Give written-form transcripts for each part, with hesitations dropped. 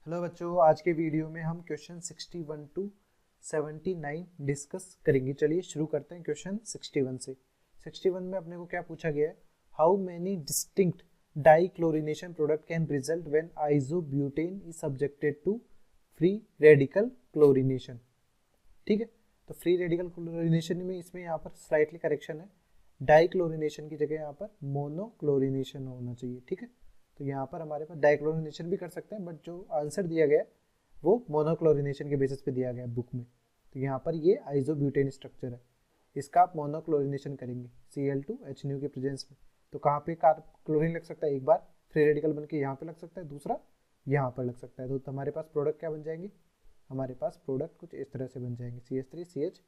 Hello बच्चों, आज के वीडियो में हम क्वेश्चन 61 टू 79 डिस्कस करेंगे। चलिए शुरू करते हैं क्वेश्चन 61 से। 61 में अपने को क्या पूछा गया है, how many distinct dichlorination product can result when isobutane is subjected to free radical chlorination. ठीक है, तो फ्री रेडिकल क्लोरिनेशन में इसमें यहाँ पर स्लाइटली करेक्शन है, डाइक्लोरिनेशन की जगह यहाँ पर मोनोक्लोरिनेशन होना चाहिए। ठीक है, तो यहाँ पर हमारे पास डाइक्लोरिनेशन भी कर सकते हैं, बट जो आंसर दिया गया है वो मोनोक्लोरिनेशन के बेसिस पे दिया गया है बुक में। तो यहाँ पर ये आइसोब्यूटेन स्ट्रक्चर है, इसका आप मोनोक्लोरिनेशन करेंगे Cl2H के प्रेजेंस में। तो कहाँ पे क्लोरीन लग सकता है, एक बार फ्री रेडिकल बन के यहाँ पे लग सकता है, दूसरा यहाँ पर लग सकता है। तो हमारे पास प्रोडक्ट क्या बन जाएंगे, हमारे पास प्रोडक्ट कुछ इस तरह से बन जाएंगे CH3CH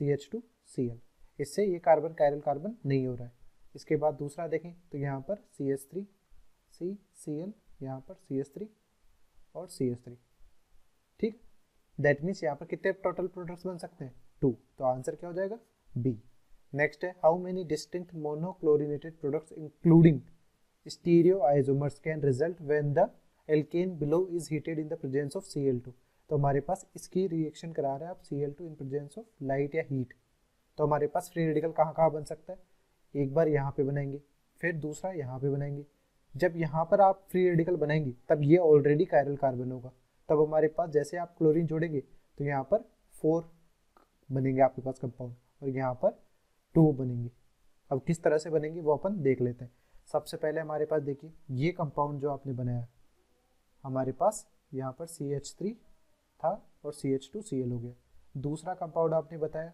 CH2Cl। इससे ये कार्बन कायरल कार्बन नहीं हो रहा है। इसके बाद दूसरा देखें तो यहाँ पर CH3 CCl, यहाँ पर CH3 और CH3। ठीक, दैट मीन्स यहाँ पर कितने टोटल प्रोडक्ट्स बन सकते हैं, 2। तो आंसर क्या हो जाएगा, बी। नेक्स्ट है, how many distinct monochlorinated products including stereo isomers can result when the alkane below is heated in the presence of Cl2। तो हमारे पास इसकी रिएक्शन करा रहे हैं आप Cl2 in presence of light या हीट। तो हमारे पास फ्री रेडिकल कहाँ कहाँ बन सकता है, एक बार यहाँ पे बनाएंगे, फिर दूसरा यहाँ पे बनाएंगे। जब यहाँ पर आप फ्री रेडिकल बनाएंगे तब ये ऑलरेडी कायरल कार्बन होगा, तब हमारे पास जैसे आप क्लोरीन जोड़ेंगे तो यहाँ पर 4 बनेंगे आपके पास कंपाउंड, और यहाँ पर 2 बनेंगे। अब किस तरह से बनेंगे वो अपन देख लेते हैं। सबसे पहले हमारे पास देखिए, ये कंपाउंड जो आपने बनाया, हमारे पास यहाँ पर CH3 था और CH2Cl हो गया। दूसरा कंपाउंड आपने बताया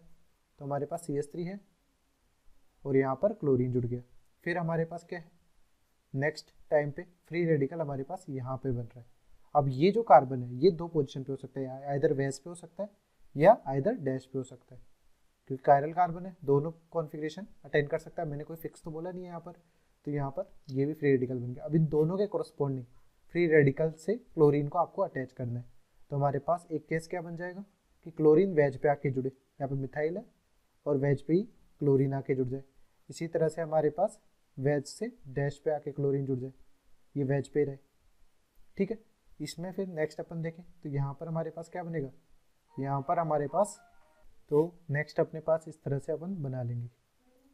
तो हमारे पास CH3 है और यहाँ पर क्लोरीन जुड़ गया। फिर हमारे पास क्या है, नेक्स्ट टाइम पे फ्री रेडिकल हमारे पास यहाँ पे बन रहा है। अब ये जो कार्बन है ये 2 पोजीशन पे हो सकता है, आइदर वेस पे हो सकता है या आइदर डैश पे हो सकता है, क्योंकि कायरल कार्बन है, दोनों कॉन्फ़िगरेशन अटेंड कर सकता है। मैंने कोई फिक्स तो बोला नहीं है यहाँ पर। तो यहाँ पर ये भी फ्री रेडिकल बन गया। अब इन दोनों के कोरस्पॉन्डिंग फ्री रेडिकल से क्लोरीन को आपको अटैच करना है। तो हमारे पास एक केस क्या बन जाएगा कि क्लोरीन वेज पे आके जुड़े, यहाँ पे मिथाइल है और वेज पे ही क्लोरीन आके जुड़ जाए। इसी तरह से हमारे पास वेज से डैश पे आके क्लोरीन जुड़ जाए, ये वेज पे रहे। ठीक है, इसमें फिर नेक्स्ट अपन देखें तो यहाँ पर हमारे पास क्या बनेगा, यहाँ पर हमारे पास, तो नेक्स्ट अपने पास इस तरह से अपन बना लेंगे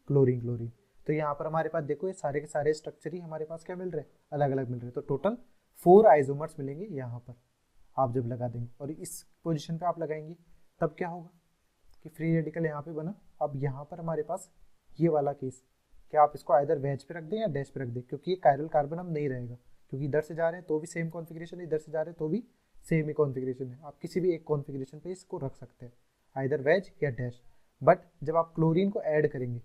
क्लोरीन क्लोरीन। तो यहाँ पर हमारे पास देखो ये सारे के सारे स्ट्रक्चर ही हमारे पास क्या मिल रहे हैं, अलग अलग मिल रहे हैं। तो टोटल 4 आइसोमर्स मिलेंगे यहाँ पर आप जब लगा देंगे, और इस पोजिशन पे आप लगाएंगे तब क्या होगा कि फ्री रेडिकल यहाँ पे बना। अब यहाँ पर हमारे पास ये वाला केस, क्या आप इसको आइदर वेज पे रख दें या डैश पे रख दें, क्योंकि ये कायरल कार्बन अब नहीं रहेगा, क्योंकि इधर से जा रहे हैं तो भी सेम कॉन्फ़िगरेशन है, इधर से जा रहे हैं तो भी सेम ही कॉन्फ़िगरेशन है। आप किसी भी एक कॉन्फ़िगरेशन पे इसको रख सकते हैं, आइदर वेज या डैश। बट जब आप क्लोरीन को ऐड करेंगे,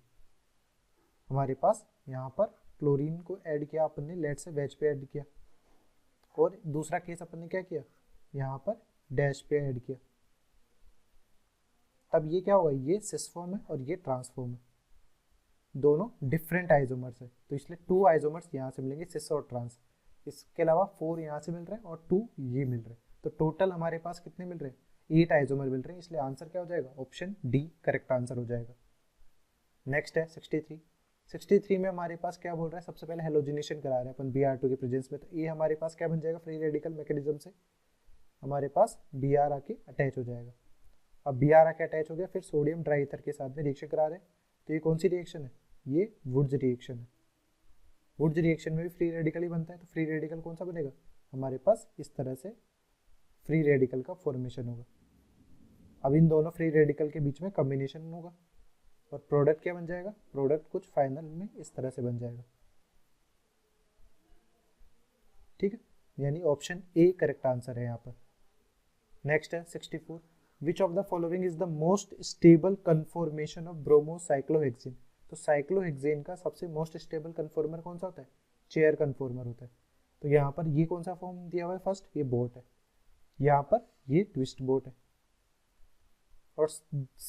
हमारे पास यहाँ पर क्लोरीन को ऐड किया अपन ने, लेट से वेज पे ऐड किया, और दूसरा केस अपन ने क्या किया, यहाँ पर डैश पे ऐड किया, तब ये क्या होगा, ये सिस फॉर्म है और ये ट्रांसफॉर्म है, दोनों डिफरेंट आइसोमर्स है। तो इसलिए 2 आइसोमर्स यहाँ से मिलेंगे, सिस और ट्रांस। इसके अलावा 4 यहाँ से मिल रहे हैं और 2 ये मिल रहे हैं। तो टोटल हमारे पास कितने मिल रहे हैं, 8 आइसोमर मिल रहे हैं। इसलिए आंसर क्या हो जाएगा, ऑप्शन डी करेक्ट आंसर हो जाएगा। नेक्स्ट है 63। 63 में हमारे पास क्या बोल रहा है, सबसे पहले हेलोजिनेशन करा रहे हैं अपन Br2 के प्रेजेंस में। तो ये हमारे पास क्या बन जाएगा, फ्री रेडिकल मैकेनिज्म से हमारे पास Br आके अटैच हो जाएगा। अब Br आके अटैच हो गया, फिर सोडियम ट्राई ईथर के साथ में रिएक्शन करा रहे हैं। तो ये कौन सी रिएक्शन है, ये वुड्स रिएक्शन है। वुड्स रिएक्शन में भी फ्री रेडिकल ही बनता है। तो फ्री रेडिकल कौन सा बनेगा, हमारे पास इस तरह से फ्री रेडिकल का फॉर्मेशन होगा। अब इन दोनों फ्री रेडिकल के बीच में कॉम्बिनेशन होगा और प्रोडक्ट क्या बन जाएगा, प्रोडक्ट कुछ फाइनल में इस तरह से बन जाएगा। ठीक है, यानी ऑप्शन ए करेक्ट आंसर है यहाँ पर। नेक्स्ट है 64। Which of the following is the most stable conformation of bromocyclohexane. तो साइक्लोहेक्सेन का सबसे मोस्ट स्टेबल कन्फॉर्मर कौन सा होता है, चेयर कन्फॉर्मर होता है। तो यहाँ पर ये कौन सा फॉर्म दिया हुआ है, फर्स्ट ये बोट है, यहाँ पर ये ट्विस्ट बोट है, और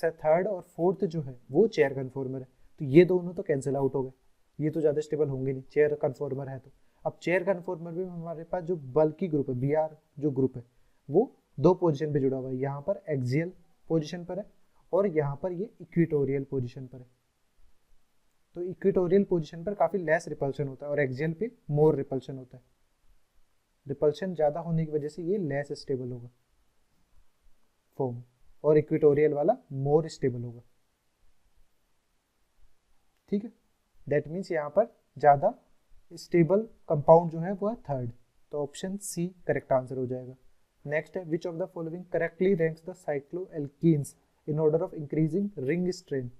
थर्ड और फोर्थ जो है वो चेयर कन्फॉर्मर है। तो ये दोनों तो कैंसिल आउट हो गए, ये तो ज़्यादा स्टेबल होंगे नहीं, चेयर कन्फॉर्मर है। तो अब चेयर कन्फॉर्मर में हमारे पास जो बल्कि ग्रुप है, Br जो ग्रुप है वो 2 पोजीशन पे जुड़ा हुआ है, यहाँ पर एक्सियल पोजीशन पर है और यहाँ पर ये इक्वेटोरियल पोजीशन पर है। तो इक्वेटोरियल पोजीशन पर काफ़ी लेस रिपल्शन होता है और एक्सियल पे मोर रिपल्शन होता है। रिपल्शन ज़्यादा होने की वजह से ये लेस स्टेबल होगा फॉर्म, और इक्वेटोरियल वाला मोर स्टेबल होगा। ठीक है, दैट मीन्स यहाँ पर ज़्यादा स्टेबल कंपाउंड जो है वो है थर्ड, तो ऑप्शन सी करेक्ट आंसर हो जाएगा। नेक्स्ट है which of the following correctly ranks the cycloalkenes in order of increasing ring strain,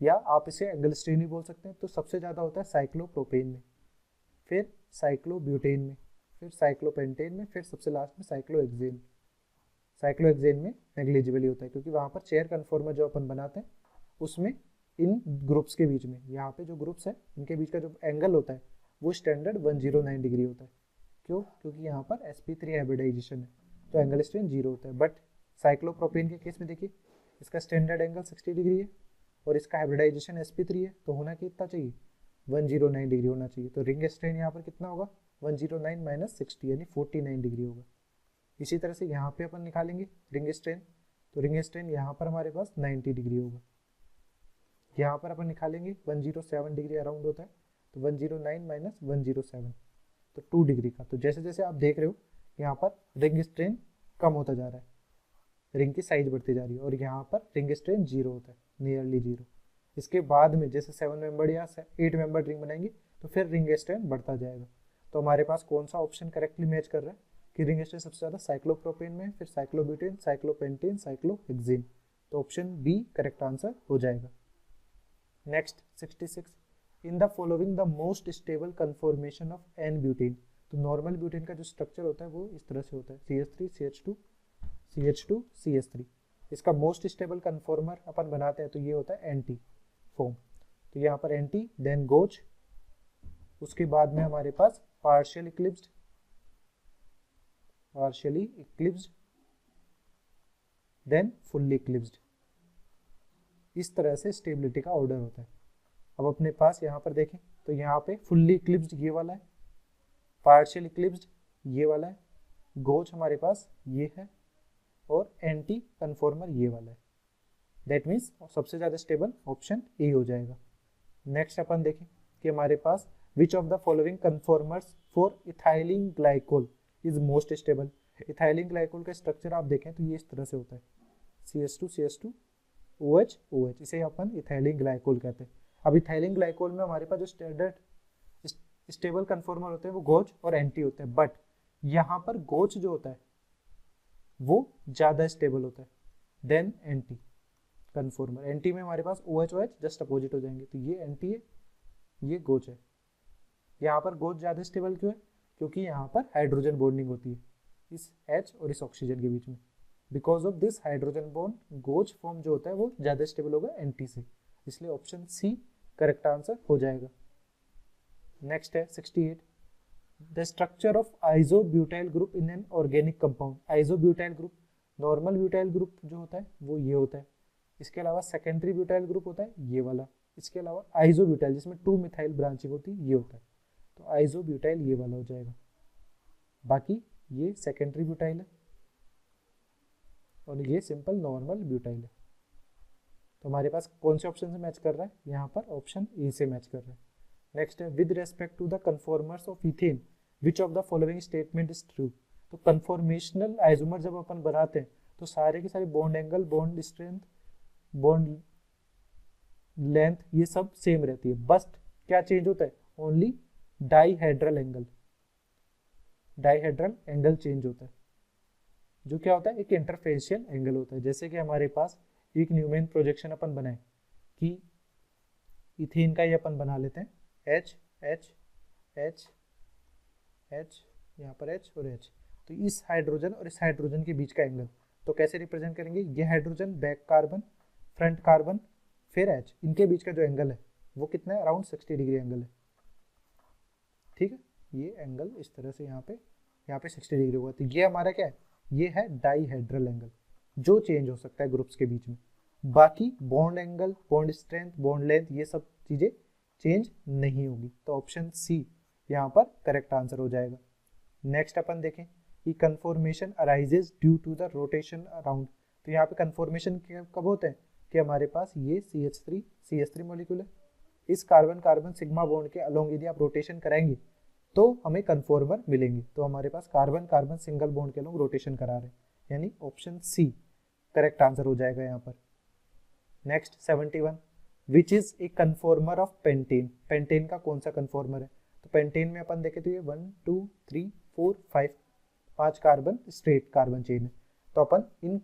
या आप इसे एंगल स्ट्रेन भी बोल सकते हैं। तो सबसे ज़्यादा होता है साइक्लोप्रोपेन में, फिर साइक्लोब्यूटेन में, फिर साइक्लोपेंटेन में, फिर सबसे लास्ट में साइक्लोहेक्सेन। साइक्लोहेक्सेन में नेग्लिजिबल ही होता है, क्योंकि वहाँ पर चेयर कन्फॉर्मर जो अपन बनाते हैं उसमें इन ग्रुप्स के बीच में, यहाँ पे जो ग्रुप्स है इनके बीच का जो एंगल होता है वो स्टैंडर्ड 109 डिग्री होता है। क्यों? क्योंकि यहाँ पर sp3 हाइब्रिडाइजेशन है, तो एंगल स्ट्रेन 0 होता है। बट साइक्लोप्रोपेन के केस में देखिए, इसका स्टैंडर्ड एंगल 60 डिग्री है और इसका हाइब्रिडाइजेशन sp3 है, तो होना कितना चाहिए? 109 डिग्री होना चाहिए। तो रिंग स्ट्रेन यहाँ पर कितना होगा? 109 माइनस 60 यानी 49 डिग्री होगा। इसी तरह से यहाँ पे अपन निकालेंगे रिंग स्ट्रेन, तो रिंग स्ट्रेन यहाँ पर हमारे पास 90 डिग्री होगा। यहाँ पर अपन निकालेंगे 107 डिग्री अराउंड होता है, तो 109 माइनस 107 तो 2 डिग्री का। तो जैसे जैसे आप देख रहे हो यहाँ पर रिंग स्ट्रेन कम होता जा रहा है, रिंग की साइज बढ़ती जा रही है, और यहाँ पर रिंग स्ट्रेन 0 होता है, नियरली 0। इसके बाद में जैसे 7 मेंबर या 8 मेंबर रिंग बनाएंगे तो फिर रिंग स्ट्रेन बढ़ता जाएगा। तो हमारे पास कौन सा ऑप्शन करेक्टली मैच कर रहा है कि रिंग स्ट्रेन सबसे ज़्यादा साइक्लोप्रोपेन में, फिर साइक्लोब्यूटेन, साइक्लोपेंटेन, साइक्लोहेक्सेन। तो ऑप्शन बी करेक्ट आंसर हो जाएगा। Next 66, in the following the most stable conformation of n butane. तो नॉर्मल ब्यूटेन का जो स्ट्रक्चर होता है वो इस तरह से होता है, CH3 CH2 CH2 CH3। इसका मोस्ट स्टेबल कन्फॉर्मर अपन बनाते हैं तो ये होता है एंटी फॉर्म। तो यहाँ पर एंटी, देन गोच, उसके बाद में हमारे पास partially eclipsed, then fully eclipsed. इस तरह से स्टेबिलिटी का ऑर्डर होता है। अब अपने पास यहाँ पर देखें तो यहाँ पे फुल्ली इक्लिप्स्ड ये वाला है, पार्शियल इक्लिप्स्ड ये वाला है, गोच हमारे पास ये है, और एंटी कन्फॉर्मर ये वाला है। दैट मीन्स सबसे ज़्यादा स्टेबल ऑप्शन ए हो जाएगा। नेक्स्ट अपन देखें कि हमारे पास which of the following conformers for ethylene glycol is most stable. Ethylene glycol का स्ट्रक्चर आप देखें तो ये इस तरह से होता है, CH2 OH OH, इसे अपन इथाइलिन ग्लाइकोल कहते हैं। अब इथाइलिन ग्लाइकोल में हमारे पास जो स्टैंडर्ड स्टेबल कन्फॉर्मर होते हैं वो गोच और एंटी होते हैं, बट यहाँ पर गोच जो होता है वो ज़्यादा स्टेबल होता है देन एंटी कन्फॉर्मर। एंटी में हमारे पास OH OH जस्ट अपोजिट हो जाएंगे, तो ये एंटी है, ये गोच है। यहाँ पर गोच ज़्यादा स्टेबल क्यों है? क्योंकि यहाँ पर हाइड्रोजन बॉन्डिंग होती है इस H और इस ऑक्सीजन के बीच में। Because of this hydrogen bond gauche form जो होता है वो ज़्यादा स्टेबल होगा एंटी से, इसलिए ऑप्शन सी करेक्ट आंसर हो जाएगा। नेक्स्ट है 68, the structure of isobutyl group in an organic compound. Isobutyl group, normal butyl group जो होता है वो ये होता है, इसके अलावा सेकेंडरी ब्यूटाइल ग्रुप होता है ये वाला, इसके अलावा आइसोब्यूटाइल जिसमें 2 मिथाइल ब्रांचिंग होती है ये होता है, तो आइसोब्यूटाइल ये वाला हो जाएगा। बाकी ये सेकेंडरी ब्यूटाइल है और ये सिंपल नॉर्मल ब्यूटाइल है। तो हमारे पास कौन से ऑप्शन से मैच कर रहा है? यहाँ पर ऑप्शन ए से मैच कर रहा है। नेक्स्ट है with respect to the conformers of ethane which of the following statement is true. तो कन्फॉर्मेशनल आइसोमर जब अपन बनाते हैं तो सारे के सारे bond angle, bond strength, bond length ये सब सेम रहती है, बस क्या चेंज होता है? Only dihedral angle, dihedral angle change होता है, जो क्या होता है? एक इंटरफेशियल एंगल होता है। जैसे कि हमारे पास एक न्यूमेन प्रोजेक्शन अपन बनाए कि इथेन का ये अपन बना लेते हैं H H H H, यहाँ पर H और H, तो इस हाइड्रोजन और इस हाइड्रोजन के बीच का एंगल तो कैसे रिप्रेजेंट करेंगे? ये hydrogen, back carbon, front carbon, फिर H, इनके बीच का जो एंगल है वो कितना है? अराउंड 60 डिग्री एंगल है। ठीक है, ये एंगल इस तरह से यहाँ पे 60 डिग्री होगा, तो ये हमारा क्या है? ये है डाईहेड्रल एंगल जो चेंज हो सकता है ग्रुप्स के बीच में। बाकी bond angle, bond strength, bond length ये सब चीजें चेंज नहीं होगी, तो ऑप्शन सी यहाँ पर करेक्ट आंसर हो जाएगा। नेक्स्ट अपन देखें कि conformation arises due to the rotation around. तो यहाँ पे कन्फॉर्मेशन कब होते हैं कि हमारे पास ये CH3 मॉलिक्यूल है, इस कार्बन कार्बन सिग्मा बॉन्ड के अलोंग यदि आप रोटेशन कराएंगे तो हमें कन्फॉर्मर मिलेंगे। तो हमारे पास कार्बन कार्बन सिंगल बॉन्ड के लोग रोटेशन करा रहे हैं, यानी ऑप्शन सी करेक्ट आंसर हो जाएगा यहाँ पर। Next 71, which is a conformer of pentane. Pentane का कौन सा कन्फॉर्मर है? तो पेंटेन में अपन देखें तो ये 1 2 3 4 5 5 कार्बन स्ट्रेट कार्बन चेन है। तो अपन इन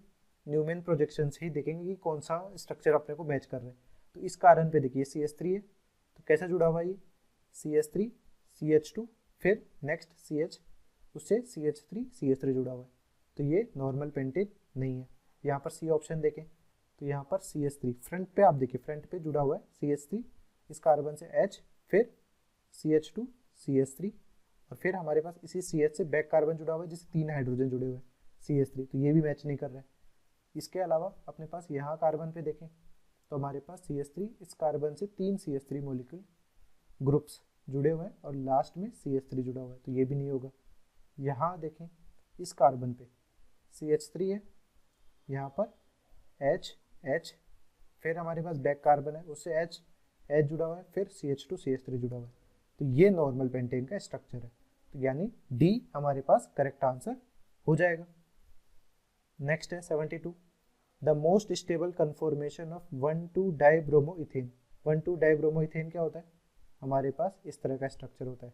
न्यूमेन प्रोजेक्शन से ही देखेंगे कि कौन सा स्ट्रक्चर अपने को मैच कर रहे हैं। तो इस कारण पे देखिए CH3 है, तो कैसे जुड़ा हुआ है ये CH3 CH2 फिर नेक्स्ट CH, उससे CH3 CH3 जुड़ा हुआ है, तो ये नॉर्मल पेंटेन नहीं है। यहाँ पर सी ऑप्शन देखें तो यहाँ पर CH3 फ्रंट पे आप देखिए, फ्रंट पे जुड़ा हुआ है CH3, इस कार्बन से H फिर CH2 CH3 और फिर हमारे पास इसी CH से बैक कार्बन जुड़ा हुआ है जिससे 3 हाइड्रोजन जुड़े हुए हैं CH3, तो ये भी मैच नहीं कर रहा है। इसके अलावा अपने पास यहाँ कार्बन पे देखें तो हमारे पास CH3 इस कार्बन से 3 CH3 मॉलिक्यूल ग्रुप्स जुड़े हुए हैं और लास्ट में CH3 जुड़ा हुआ है, तो ये भी नहीं होगा। यहाँ देखें इस कार्बन पे CH3 है, यहाँ पर H H फिर हमारे पास बैक कार्बन है उससे H H जुड़ा हुआ है फिर CH2 CH3 जुड़ा हुआ है, तो ये नॉर्मल पेंटेन का स्ट्रक्चर है, तो यानी डी हमारे पास करेक्ट आंसर हो जाएगा। नेक्स्ट है 72, the most stable conformation of one two dibromoethane. One two dibromoethane क्या होता है? हमारे पास इस तरह का स्ट्रक्चर होता है।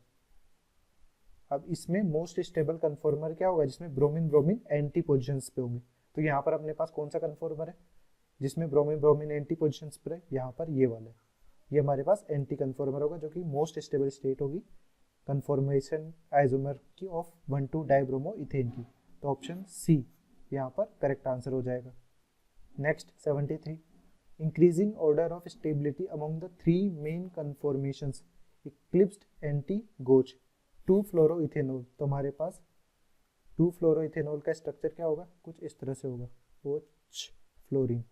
अब इसमें मोस्ट स्टेबल कन्फॉर्मर क्या होगा? जिसमें ब्रोमीन ब्रोमीन एंटी पोजिशंस पे होंगे, तो यहाँ पर अपने पास कौन सा कन्फॉर्मर है जिसमें ब्रोमीन ब्रोमीन एंटी पोजिशंस पर है? यहाँ पर ये वाला है, ये हमारे पास एंटी कन्फॉर्मर होगा जो कि मोस्ट स्टेबल स्टेट होगी कन्फॉर्मेशन आइसोमर की ऑफ 1,2-डाइब्रोमोइथेन की, तो ऑप्शन सी यहाँ पर करेक्ट आंसर हो जाएगा। Next 73, increasing order of stability among the 3 main conformations eclipsed anti gauche two fluoroethanol. तो हमारे पास 2-फ्लोरोइथेनॉल का स्ट्रक्चर क्या होगा? कुछ इस तरह से होगा, OH फ्लोरीन,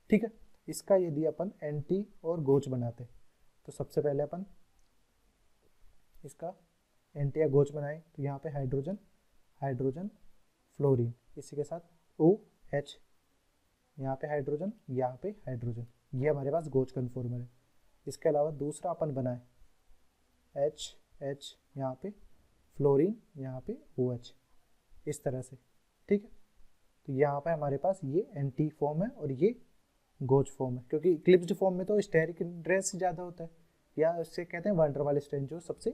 ठीक है। इसका यदि अपन एंटी और गोच बनाते तो सबसे पहले अपन इसका एंटी या गोच बनाए तो यहाँ पे हाइड्रोजन हाइड्रोजन फ्लोरीन, इसी के साथ OH, यहाँ पे हाइड्रोजन यहाँ पे हाइड्रोजन, ये हमारे पास गोच कन्फॉर्मर है। इसके अलावा दूसरा अपन बनाए H यहाँ पे फ्लोरीन यहाँ पे OH, इस तरह से, ठीक है। तो यहाँ पे हमारे पास ये एंटी फॉर्म है और ये गोच फॉर्म है, क्योंकि इक्लिप्स्ड फॉर्म में तो स्टेरिक इंटरेस्ट ज़्यादा होता है, या उससे कहते हैं वान डर वाल स्ट्रेन जो सबसे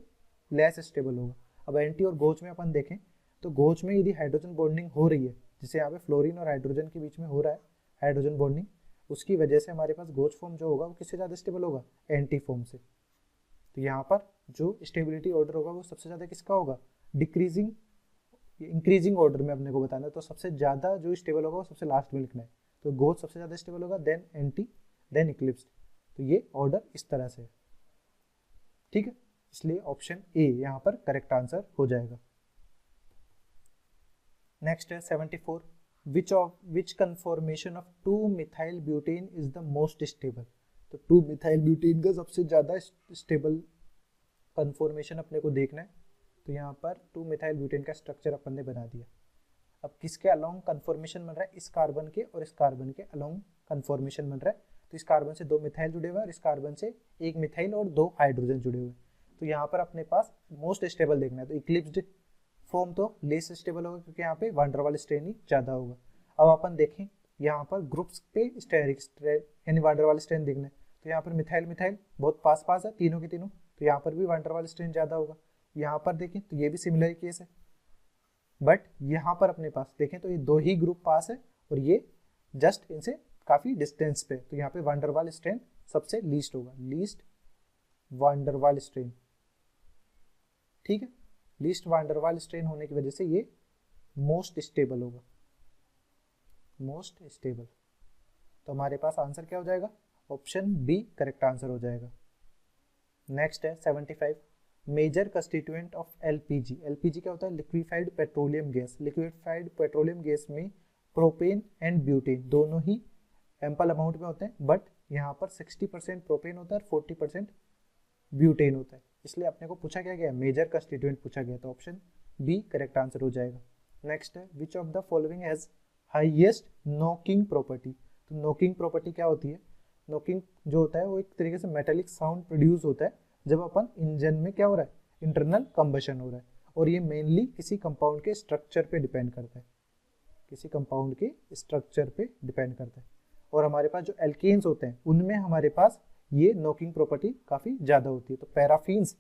लेस स्टेबल होगा। अब एंटी और गोच में अपन देखें तो गोच में यदि हाइड्रोजन बॉन्डिंग हो रही है, जैसे यहाँ पे फ्लोरीन और हाइड्रोजन के बीच में हो रहा है हाइड्रोजन बॉन्डिंग, उसकी वजह से हमारे पास गोच फॉर्म जो होगा वो किससे ज़्यादा स्टेबल होगा? एंटी फॉर्म से। तो यहाँ पर जो स्टेबिलिटी ऑर्डर होगा वो सबसे ज़्यादा किसका होगा? डिक्रीजिंग इंक्रीजिंग ऑर्डर में अपने को बताना है, तो सबसे ज़्यादा जो स्टेबल होगा वो सबसे लास्ट में लिखना है। तो गोच सबसे ज़्यादा स्टेबल होगा, देन एंटी, देन इक्लिप्स्ड, तो ये ऑर्डर इस तरह से है, ठीक है। इसलिए ऑप्शन ए यहाँ पर करेक्ट आंसर हो जाएगा। नेक्स्ट है 74, which conformation of two methyl butane is the most stable. तो 2-मिथाइल ब्यूटेन का सबसे ज़्यादा स्टेबल कन्फॉर्मेशन अपने को देखना है, तो यहाँ पर 2-मिथाइल ब्यूटेन का स्ट्रक्चर अपन ने बना दिया। अब किसके अलोंग कन्फॉर्मेशन बन रहा है? इस कार्बन के और इस कार्बन के अलोंग कन्फॉर्मेशन बन रहा है। तो इस कार्बन से 2 मिथाइल जुड़े हुए हैं और इस कार्बन से 1 मिथाइल और 2 हाइड्रोजन जुड़े हुए हैं। तो यहाँ पर अपने पास मोस्ट स्टेबल देखना है, तो इक्लिप्स्ड फॉर्म तो लेस स्टेबल होगा क्योंकि यहाँ पे वान डर वाल स्ट्रेन ही ज़्यादा होगा। अब अपन देखें यहाँ पर ग्रुप्स पे स्टेरिक स्ट्रेन यानी वान डर वाल स्ट्रेन देखना है, तो यहाँ पर मिथाइल मिथाइल बहुत पास पास है तीनों के तीनों, तो यहाँ पर भी वान डर वाल स्ट्रेन ज़्यादा होगा। यहाँ पर देखें तो ये भी सिमिलर केस है, बट यहाँ पर अपने पास देखें तो ये 2 ही ग्रुप पास है और ये जस्ट इनसे काफ़ी डिस्टेंस पे, तो यहाँ पे वान डर वाल स्ट्रेन सबसे लीस्ट होगा, लीस्ट वान डर वाल स्ट्रेन, ठीक है। लीस्ट वान डर वाल स्ट्रेन होने की वजह से ये मोस्ट स्टेबल होगा, मोस्ट स्टेबल। तो हमारे पास आंसर क्या हो जाएगा? ऑप्शन बी करेक्ट आंसर हो जाएगा। नेक्स्ट है 75, major constituent of LPG. LPG क्या होता है? Liquefied petroleum gas. Liquefied petroleum gas में प्रोपेन एंड ब्यूटेन दोनों ही एम्पल अमाउंट में होते हैं, बट यहाँ पर 60% प्रोपेन होता है और 40% ब्यूटेन होता है, इसलिए अपने को पूछा क्या गया? मेजर कंस्टिट्यूएंट पूछा गया, तो ऑप्शन बी करेक्ट आंसर हो जाएगा। नेक्स्ट है which of the following has highest knocking property. तो नॉकिंग प्रॉपर्टी क्या होती है? नॉकिंग जो होता है वो एक तरीके से मेटेलिक साउंड प्रोड्यूस होता है जब अपन इंजन में क्या हो रहा है? इंटरनल कंबशन हो रहा है, और ये मेनली किसी कंपाउंड के स्ट्रक्चर पे डिपेंड करता है, किसी कंपाउंड के स्ट्रक्चर पे डिपेंड करता है। और हमारे पास जो एल्केन्स होते हैं उनमें हमारे पास ये नॉकिंग प्रॉपर्टी काफ़ी ज़्यादा होती है। तो पैराफिन्स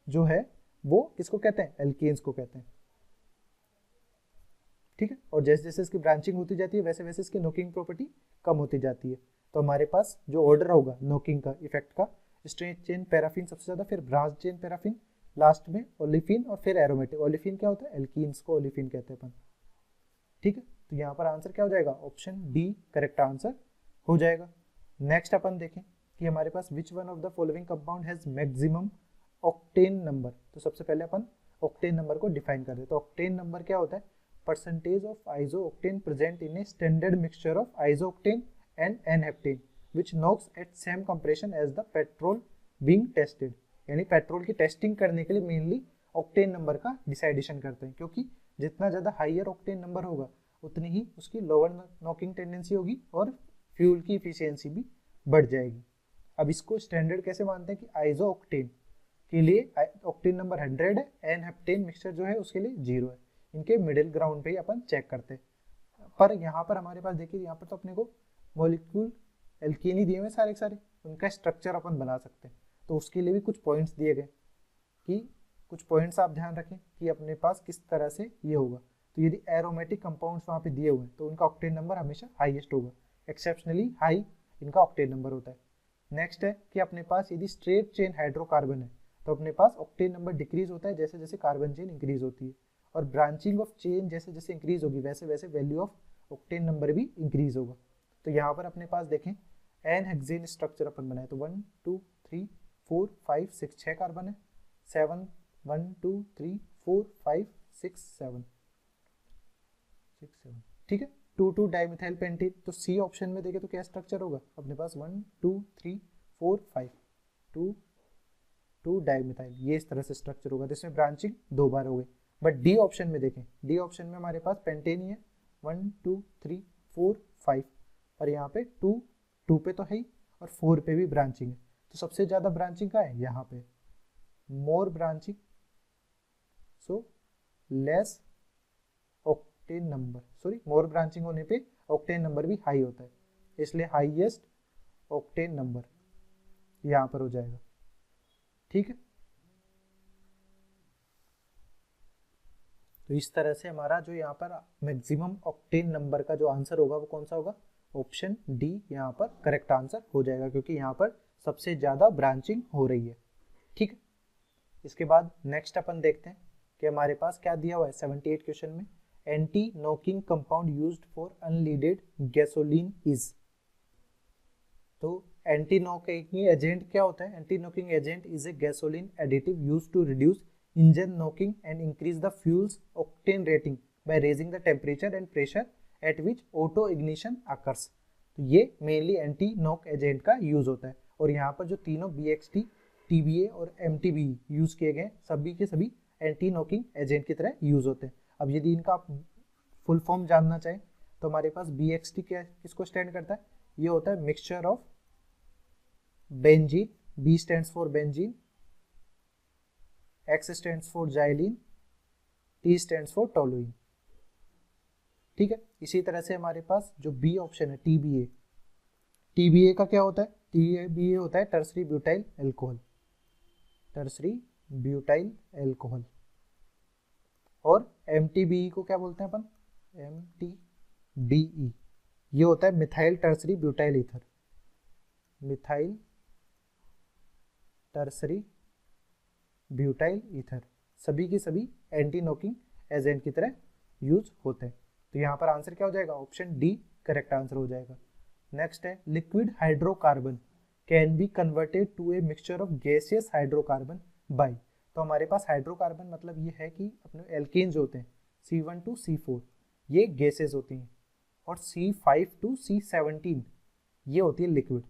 जो है वो किसको कहते हैं, एल्केन्स को कहते हैं, ठीक है। और जैसे जैसे इसकी ब्रांचिंग होती जाती है वैसे वैसे इसकी नॉकिंग प्रॉपर्टी कम होती जाती है। तो हमारे पास जो ऑर्डर होगा नॉकिंग का इफेक्ट का, स्ट्रेट चेन पैराफिन सबसे ज़्यादा, फिर ब्रांच चेन पैराफिन, लास्ट में ओलिफिन, और फिर एरोमेटिक। ओलिफिन क्या होता है, एल्कीन्स को ओलिफिन कहते हैं अपन, ठीक है। तो यहाँ पर आंसर क्या हो जाएगा, ऑप्शन डी करेक्ट आंसर हो जाएगा। नेक्स्ट अपन देखें कि हमारे पास which one of the following compound has maximum octane number. तो सबसे पहले अपन ऑक्टेन नंबर को डिफाइन कर दे। तो ऑक्टेन नंबर क्या होता है, percentage of isooctane present in a standard mixture of isooctane and n heptane which knocks at same compression as the petrol being tested. यानी पेट्रोल की टेस्टिंग करने के लिए मेनली ऑक्टेन नंबर का डिसाइडेशन करते हैं, क्योंकि जितना ज़्यादा हाइयर ऑक्टेन नंबर होगा उतनी ही उसकी लोअर नॉकिंग टेंडेंसी होगी और फ्यूल की इफिशियंसी भी बढ़ जाएगी। अब इसको स्टैंडर्ड कैसे मानते हैं कि आइसो ऑक्टेन के लिए ऑक्टेन नंबर 100 है, एन-हेप्टेन मिक्सचर जो है उसके लिए 0 है। इनके मिडिल ग्राउंड पे ही अपन चेक करते हैं। पर यहाँ पर हमारे पास देखिए, यहाँ पर तो अपने को मॉलिक्यूल एल्केन ही दिए हुए सारे के सारे, उनका स्ट्रक्चर अपन बना सकते हैं। तो उसके लिए भी कुछ पॉइंट्स दिए गए कि कुछ पॉइंट्स आप ध्यान रखें कि अपने पास किस तरह से ये होगा। तो यदि एरोमेटिक कंपाउंड्स वहाँ पे दिए हुए हैं तो उनका ऑक्टेन नंबर हमेशा हाईएस्ट होगा, एक्सेप्शनली हाई इनका ऑक्टेन नंबर होता है। नेक्स्ट है कि अपने पास यदि स्ट्रेट चेन हाइड्रोकार्बन है तो अपने पास ऑक्टेन नंबर डिक्रीज होता है जैसे जैसे कार्बन चेन इंक्रीज होती है, और ब्रांचिंग ऑफ चेन जैसे जैसे इंक्रीज होगी वैसे वैसे वैल्यू ऑफ ऑक्टेन नंबर भी इंक्रीज होगा। तो यहाँ पर अपने पास देखें एन हेक्सेन स्ट्रक्चर अपन बनाए तो 1 2 3 4 5 6 6 कार्बन है, 7 1 2 3 4 5 6 7, ठीक है। 2 डाइमिथाइल पेंटीन, तो सी ऑप्शन में देखें तो क्या स्ट्रक्चर होगा अपने पास 1 2 3 4 5 2 डाइमिथाइल, ये इस तरह से स्ट्रक्चर होगा। तो इसमें ब्रांचिंग 2 बार हो गई। बट डी ऑप्शन में देखें, डी ऑप्शन में हमारे पास पेंटेन ही है 1 2 3 4 5, और यहाँ पे 2 पे तो है ही और 4 पे भी ब्रांचिंग है। तो सबसे ज़्यादा ब्रांचिंग का है यहाँ पे, मोर branching, so less octane number, sorry मोर ब्रांचिंग होने पे ऑक्टेन नंबर भी हाई होता है, इसलिए हाईएस्ट ऑक्टेन नंबर यहाँ पर हो जाएगा, ठीक है। तो इस तरह से हमारा जो यहाँ पर मैक्सिमम ऑक्टेन नंबर का जो आंसर होगा वो कौन सा होगा, ऑप्शन डी यहाँ पर करेक्ट आंसर हो जाएगा, क्योंकि यहाँ पर सबसे ज़्यादा ब्रांचिंग हो रही है, ठीक है। इसके बाद नेक्स्ट अपन देखते हैं कि हमारे पास क्या दिया हुआ है 78 क्वेश्चन में, anti knocking compound used for unleaded gasoline is. तो एंटी नॉकिंग एजेंट क्या होता है, anti knocking agent is a gasoline additive used to reduce engine knocking and increase the fuel's octane rating by raising the temperature and pressure at which auto ignition occurs. तो ये mainly anti knock agent का use होता है, और यहाँ पर जो तीनों BXT, TBA और MTBE यूज किए गए सभी के सभी एंटी नॉकिंग एजेंट की तरह यूज होते हैं। अब यदि इनका आप फुल फॉर्म जानना चाहें तो हमारे पास BXT क्या किसको स्टैंड करता है, ये होता है mixture of benzene, B stands for benzene, X stands for xylene, T stands for toluene, ठीक है। इसी तरह से हमारे पास जो B ऑप्शन है TBA, TBA का क्या होता है, TBA होता है tertiary butyl alcohol, tertiary butyl alcohol. और MTBE को क्या बोलते हैं अपन, MTBE, ये होता है methyl tertiary butyl ether, methyl tertiary butyl ether, सभी के सभी एंटी नॉकिंग एजेंट की तरह यूज होते हैं। तो यहाँ पर आंसर क्या हो जाएगा, ऑप्शन डी करेक्ट आंसर हो जाएगा। नेक्स्ट है liquid hydrocarbon can be converted to a mixture of gaseous hydrocarbon by. तो हमारे पास हाइड्रोकार्बन मतलब ये है कि अपने एल्केन्स होते हैं C1 to C4 ये गैसेस होती हैं, और C5 to C17 ये होती है लिक्विड।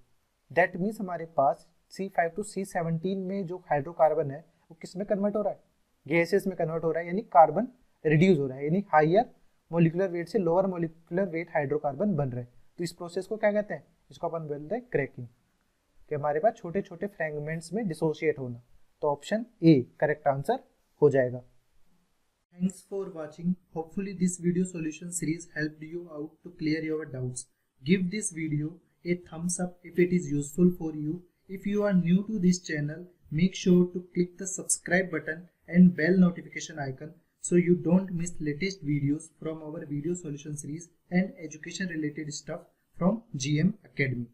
दैट मीन्स हमारे पास C5 to C17 में जो हाइड्रोकार्बन है वो किस में कन्वर्ट हो रहा है, गैसेस में कन्वर्ट हो रहा है, यानी कार्बन रिड्यूस हो रहा है, यानी हायर मोलिकुलर वेट से लोअर मोलिकुलर वेट हाइड्रोकार्बन बन रहे हैं। तो इस प्रोसेस को क्या कहते हैं, इसको अपन बोलते हैं क्रैकिंग, कि हमारे पास छोटे छोटे फ्रैगमेंट्स में डिसोशिएट होना। तो ऑप्शन ए करेक्ट आंसर हो जाएगा। Thanks for watching. Hopefully this video solution series helped you out to clear your doubts. Give this video a thumbs up if it is useful for you. If you are new to this channel, make sure to click the subscribe button and bell notification icon so you don't miss latest videos from our video solution series and education related stuff from GM Academy.